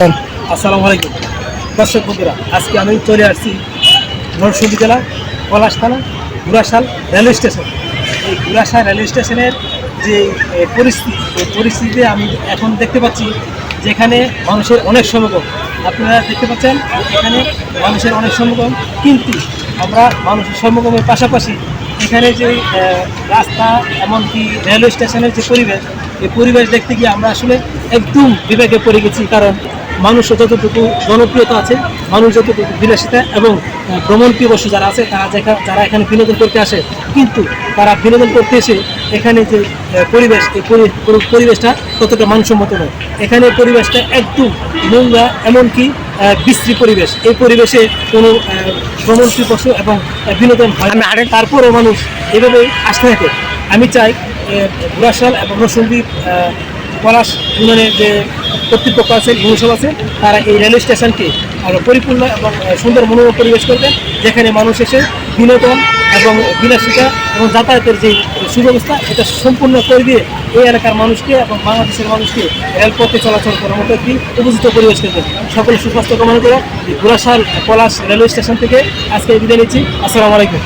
আসসালামু আলাইকুম দর্শক বন্ধুরা, আজকে আমি চলে আসছি নরসিংদী জেলা পলাশ থানা ঘুরাশাল রেলওয়ে স্টেশন। এই ঘুরাশাল রেলওয়ে স্টেশনের যে পরিস্থিতিতে আমি এখন দেখতে পাচ্ছি যেখানে মানুষের অনেক সমাগম। আপনারা দেখতে পাচ্ছেন এখানে মানুষের অনেক সমাগম, কিন্তু আমরা মানুষের সমাগমের পাশাপাশি এখানে যে রাস্তা এমনকি রেলওয়ে স্টেশনের যে পরিবেশ, এই পরিবেশ দেখতে গিয়ে আমরা আসলে একদম বিবেকে পড়ে গেছি। কারণ মানুষের যতটুকু জনপ্রিয়তা আছে, মানুষ যতটুকু বিলাসিতা এবং ভ্রমণ প্রিয়বশী যারা আছে, যারা এখানে বিনোদন করতে আসে, কিন্তু তারা বিনোদন করতে এসে এখানে যে পরিবেশ, এই পরিবেশটা ততটা মানসম্মত নয়। এখানে পরিবেশটা একদম নোংরা, এমনকি বিশ্রী পরিবেশ। এই পরিবেশে কোনো ভ্রমণ প্রিয়বশী এবং বিনোদন হয় না, তারপরেও মানুষ এভাবেই আসতে থাকে। আমি চাই ঘুরাশাল এবং নরসিংদী পলাশ ইউনিয়নের যে কর্তৃপক্ষ আছে, ইউনিসব আছে, তারা এই রেলওয়ে স্টেশনকে আরও পরিপূর্ণ এবং সুন্দর মনোরম পরিবেশ করবে, যেখানে মানুষ এসে বিনোদন এবং বিলাসিতা এবং যাতায়াতের যে সুব্যবস্থা, এটা সম্পূর্ণ করে দিয়ে এই এলাকার মানুষকে এবং বাংলাদেশের মানুষকে রেলপথে চলাচল করার মতো একটি উপযুক্ত পরিবেশ করবে। সকলে সুস্বাস্থ্য কামনা করে ঘুরাশাল পলাশ রেলওয়ে স্টেশন থেকে আজকে বিদায় নিচ্ছি। আসসালামু আলাইকুম।